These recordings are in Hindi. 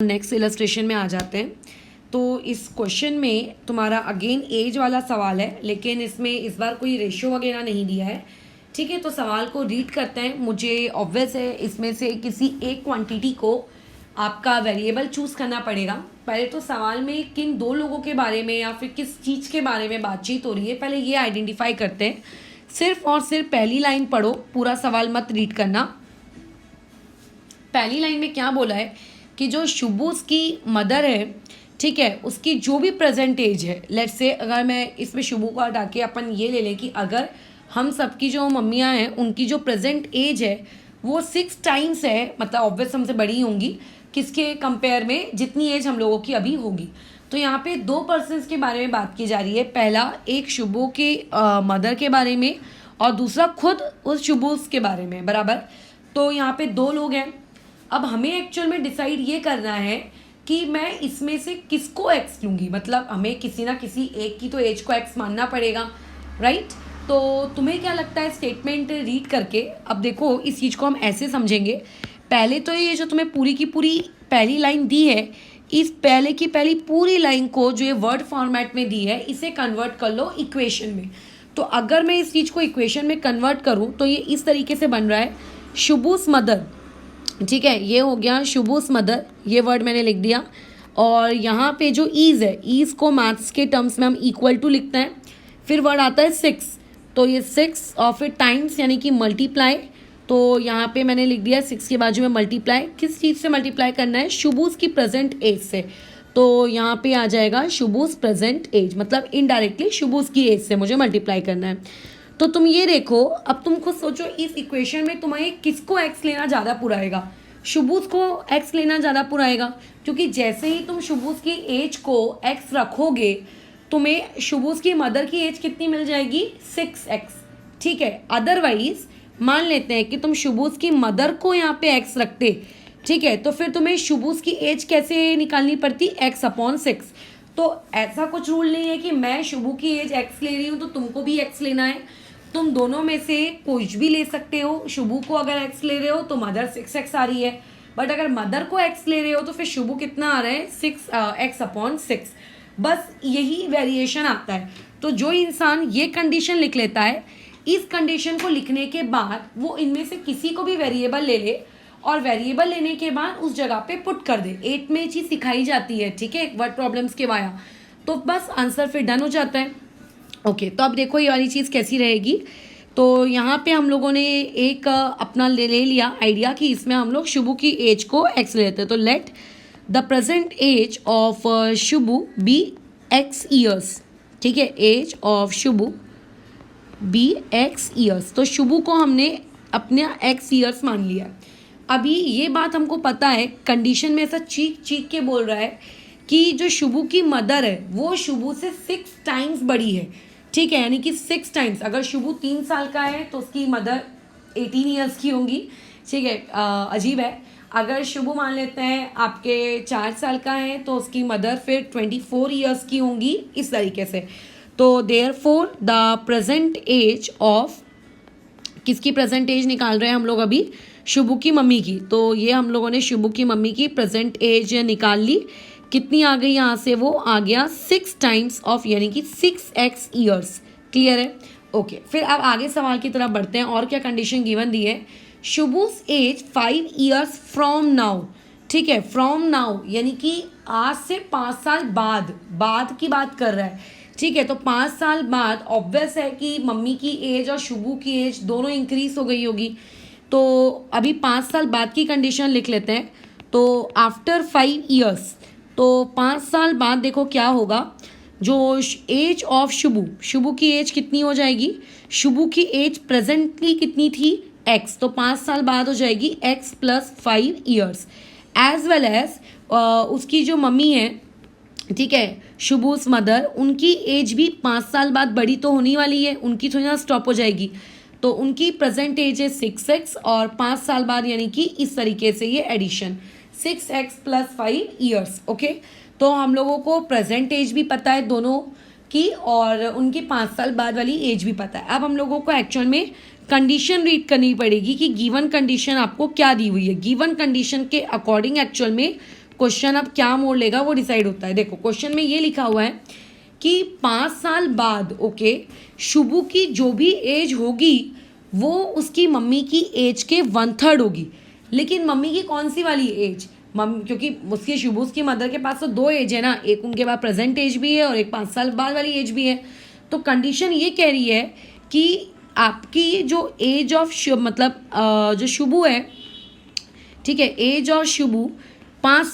नेक्स्ट इलस्ट्रेशन में आ जाते हैं। तो इस क्वेश्चन में तुम्हारा अगेन एज वाला सवाल है, लेकिन इसमें इस बार कोई रेशियो वगैरह नहीं दिया है। ठीक है, तो सवाल को रीड करते हैं। मुझे ऑब्वियस है इसमें से किसी एक क्वांटिटी को आपका वेरिएबल चूज़ करना पड़ेगा। पहले तो सवाल में किन दो लोगों के बारे में या फिर किस चीज़ के बारे में बातचीत हो रही है, पहले ये आइडेंटिफाई करते हैं। सिर्फ और सिर्फ पहली लाइन पढ़ो, पूरा सवाल मत रीड करना। पहली लाइन में क्या बोला है कि जो शुबूस की मदर है, ठीक है, उसकी जो भी प्रेजेंट एज है, लेट्स से अगर मैं इसमें शुबू को हटा के अपन ये ले लें कि अगर हम सबकी जो मम्मियाँ हैं उनकी जो प्रेजेंट एज है वो 6 टाइम्स है, मतलब ऑब्वियस हमसे बड़ी होंगी किसके कंपेयर में, जितनी एज हम लोगों की अभी होगी। तो यहाँ पे 2 पर्सन्स के बारे में बात की जा रही है। पहला एक शुबू के मदर के बारे में और दूसरा खुद उस शुबूस के बारे में, बराबर। तो यहाँ पे 2 लोग हैं। अब हमें एक्चुअल में डिसाइड ये करना है कि मैं इसमें से किसको एक्स लूँगी, मतलब हमें किसी ना किसी एक की तो एज को एक्स मानना पड़ेगा, राइट। तो तुम्हें क्या लगता है स्टेटमेंट रीड करके? अब देखो इस चीज़ को हम ऐसे समझेंगे। पहले तो ये जो तुम्हें पूरी की पूरी पहली लाइन दी है, इस पहले की पहली पूरी लाइन को जो ये वर्ड फॉर्मेट में दी है इसे कन्वर्ट कर लो इक्वेशन में। तो अगर मैं इस चीज़ को इक्वेशन में कन्वर्ट करूँ तो ये इस तरीके से बन रहा है, शुबूस मदर, ठीक है, ये हो गया शुबूस मदर, ये वर्ड मैंने लिख दिया। और यहाँ पे जो ईज़ है, ईज़ को मैथ्स के टर्म्स में हम इक्वल टू लिखते हैं। फिर वर्ड आता है 6, तो ये 6 और फिर टाइम्स यानी कि मल्टीप्लाई। तो यहाँ पे मैंने लिख दिया 6 के बाजू में मल्टीप्लाई। किस चीज़ से मल्टीप्लाई करना है? शुबूस की प्रेजेंट एज से। तो यहाँ पे आ जाएगा शुबूस प्रेजेंट एज, मतलब इनडायरेक्टली शुबूस की एज से मुझे मल्टीप्लाई करना है। तो तुम ये देखो, अब तुम खुद सोचो इस इक्वेशन में तुम्हें किसको एक्स लेना ज़्यादा पुराएगा? शुबूस को एक्स लेना ज़्यादा पुराएगा, क्योंकि जैसे ही तुम शुबूस की एज को एक्स रखोगे तुम्हें शुबूस की मदर की एज कितनी मिल जाएगी? 6x, ठीक है। अदरवाइज मान लेते हैं कि तुम शुबूस की मदर को यहाँ पे एक्स रखते, ठीक है, तो फिर तुम्हें शुबूस की एज कैसे निकालनी पड़ती? x/6। तो ऐसा कुछ रूल नहीं है कि मैं शुबू की एज एक्स ले रही हूँ तो तुमको भी एक्स लेना है। तुम दोनों में से कुछ भी ले सकते हो। शुबू को अगर एक्स ले रहे हो तो मदर 6x आ रही है, बट अगर मदर को एक्स ले रहे हो तो फिर शुबू कितना आ रहा है? 6x/6। बस यही वेरिएशन आता है। तो जो इंसान ये कंडीशन लिख लेता है, इस कंडीशन को लिखने के बाद वो इनमें से किसी को भी वेरिएबल ले ले और वेरिएबल लेने के बाद उस जगह पे पुट कर दे। 8 में ये चीज़ सिखाई जाती है, ठीक है, वर्ड प्रॉब्लम्स के वाया। तो बस आंसर फिर डन हो जाता है। ओके, तो अब देखो ये वाली चीज़ कैसी रहेगी। तो यहाँ पे हम लोगों ने एक अपना ले लिया आइडिया कि इसमें हम लोग शुबू की एज को एक्स ले लेते हैं। तो let the present age of Shubu be x years, ठीक है, age of Shubu be x years. तो शुबू को हमने अपने x ईयर्स मान लिया। अभी ये बात हमको पता है, कंडीशन में ऐसा चीख चीख के बोल रहा है कि जो शुबू की मदर है वो शुबू से 6 टाइम्स बड़ी है, ठीक है, यानी कि 6 टाइम्स। अगर शुबू 3 साल का है तो उसकी मदर 18 ईयर्स की होंगी, ठीक है। अजीब है। अगर शुबू मान लेते हैं आपके 4 साल का है तो उसकी मदर फिर 24 ईयर्स की होंगी, इस तरीके से। तो therefore the present age of, किसकी प्रेजेंट एज निकाल रहे हैं हम लोग अभी? शुबू की मम्मी की। तो ये हम लोगों ने शुबू की मम्मी की प्रेजेंट एज निकाल ली। कितनी आ गई यहाँ से? वो आ गया 6 टाइम्स ऑफ, यानी कि 6x ईयर्स। क्लियर है? ओके, फिर अब आगे सवाल की तरफ बढ़ते हैं। और क्या कंडीशन गिवन दी है? शुबूस एज 5 ईयर्स फ्रॉम नाउ, ठीक है, फ्रॉम नाउ यानी कि आज से 5 साल बाद की बात कर रहा है, ठीक है। तो 5 साल बाद ऑब्वियस है कि मम्मी की एज और शुबू की एज दोनों इंक्रीज हो गई होगी। तो अभी 5 साल बाद की कंडीशन लिख लेते हैं। तो आफ्टर 5 ईयर्स, तो 5 साल बाद देखो क्या होगा। जो एज ऑफ शुबू की एज कितनी हो जाएगी? शुबू की एज प्रेजेंटली कितनी थी? x, तो 5 साल बाद हो जाएगी x+5 years. As well as उसकी जो मम्मी है, ठीक है, शुबूस मदर, उनकी एज भी 5 साल बाद बड़ी तो होने वाली है, उनकी थोड़ी ना स्टॉप हो जाएगी। तो उनकी प्रेजेंट एज है 6x और 5 साल बाद यानी कि इस तरीके से ये एडिशन 6x+5 ईयर्स। ओके, तो हम लोगों को प्रेजेंट एज भी पता है दोनों की और उनकी 5 साल बाद वाली एज भी पता है। अब हम लोगों को एक्चुअल में कंडीशन रीड करनी पड़ेगी कि गिवन कंडीशन आपको क्या दी हुई है। गिवन कंडीशन के अकॉर्डिंग एक्चुअल में क्वेश्चन अब क्या मोड़ लेगा वो डिसाइड होता है। देखो क्वेश्चन में ये लिखा हुआ है कि 5 साल बाद ओके शुभू की जो भी एज होगी वो उसकी मम्मी की एज के 1/3 होगी। लेकिन मम्मी की कौन सी वाली एज, मम्मी क्योंकि उसकी शुभू की मदर के पास तो 2 एज है ना, एक उनके पास प्रेजेंट एज भी है और एक 5 साल बाद वाली एज भी है। तो कंडीशन ये कह रही है कि आपकी जो एज ऑफ मतलब जो शुभू है, ठीक है, एज और शुभू 5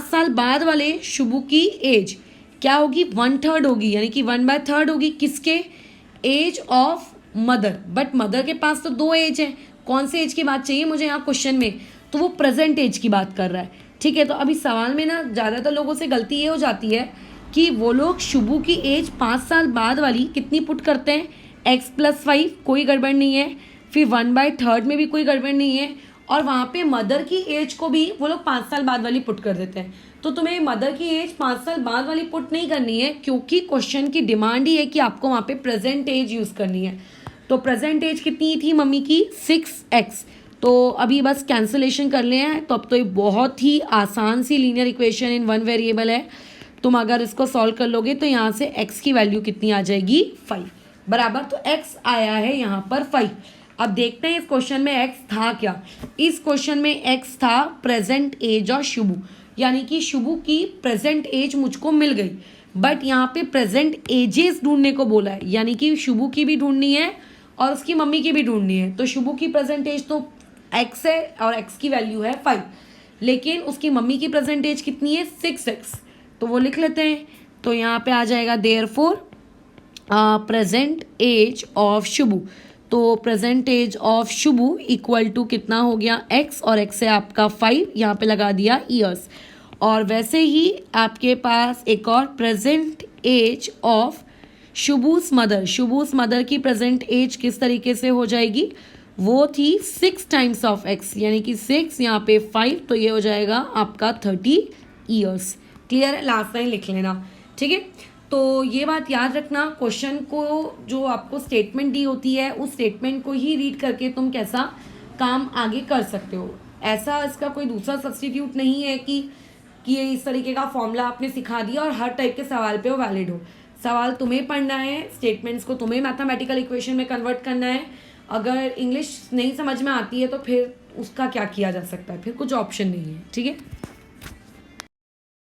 साल बाद वाले शुभू की एज क्या होगी, 1/3 होगी, यानी कि 1/3 होगी किसके, age of mother. But mother के पास तो 2 एज है, कौन से एज की बात चाहिए मुझे यहाँ क्वेश्चन में, तो वो प्रेजेंट एज की बात कर रहा है। ठीक है, तो अभी सवाल में ना ज़्यादातर लोगों से गलती ये हो जाती है कि वो लोग शुभू की एज 5 साल बाद वाली कितनी पुट करते हैं, x+5, कोई गड़बड़ नहीं है, फिर 1/3 में भी कोई गड़बड़ नहीं है, और वहाँ पे मदर की एज को भी वो लोग 5 साल बाद वाली पुट कर देते हैं। तो तुम्हें मदर की एज 5 साल बाद वाली पुट नहीं करनी है, क्योंकि क्वेश्चन की डिमांड ही है कि आपको वहाँ पे प्रेजेंट एज यूज़ करनी है। तो प्रेजेंट एज कितनी थी मम्मी की, 6x। तो अभी बस कैंसिलेशन कर ले हैं, तो अब तो ये बहुत ही आसान सी लीनियर इक्वेशन इन 1 वेरिएबल है। तुम अगर इसको सॉल्व कर लोगे तो यहाँ से x की वैल्यू कितनी आ जाएगी, 5 बराबर। तो x आया है यहाँ पर 5। अब देखते हैं इस क्वेश्चन में x था क्या। इस क्वेश्चन में x था प्रेजेंट एज और शुभू, यानी कि शुभू की प्रेजेंट एज मुझको मिल गई, बट यहाँ पे प्रेजेंट एजेस ढूंढने को बोला है, यानी कि शुभू की भी ढूंढनी है और उसकी मम्मी की भी ढूंढनी है। तो शुभू की प्रेजेंट एज तो x है और x की वैल्यू है 5, लेकिन उसकी मम्मी की प्रेजेंट एज कितनी है, 6x। तो वो लिख लेते हैं, तो यहाँ पे आ जाएगा therefore present age of Shubhu. तो present age of Shubhu equal to कितना हो गया, x, और x है आपका 5, यहाँ पे लगा दिया ईयर्स। और वैसे ही आपके पास एक और present age of Shubhu's mother. Shubhu's mother की प्रेजेंट एज किस तरीके से हो जाएगी, वो थी 6 टाइम्स ऑफ x, यानी कि 6 यहाँ पे 5, तो ये हो जाएगा आपका 30 ईयर्स। क्लियर है, लास्ट लाइन लिख लेना। ठीक है, तो ये बात याद रखना, क्वेश्चन को जो आपको स्टेटमेंट दी होती है उस स्टेटमेंट को ही रीड करके तुम कैसा काम आगे कर सकते हो। ऐसा इसका कोई दूसरा सब्स्टिट्यूट नहीं है कि ये इस तरीके का फॉर्मूला आपने सिखा दिया और हर टाइप के सवाल पे वो वैलिड हो। सवाल तुम्हें पढ़ना है, स्टेटमेंट्स को तुम्हें मैथमेटिकल इक्वेशन में कन्वर्ट करना है। अगर इंग्लिश नहीं समझ में आती है तो फिर उसका क्या किया जा सकता है, फिर कुछ ऑप्शन नहीं है। ठीक है।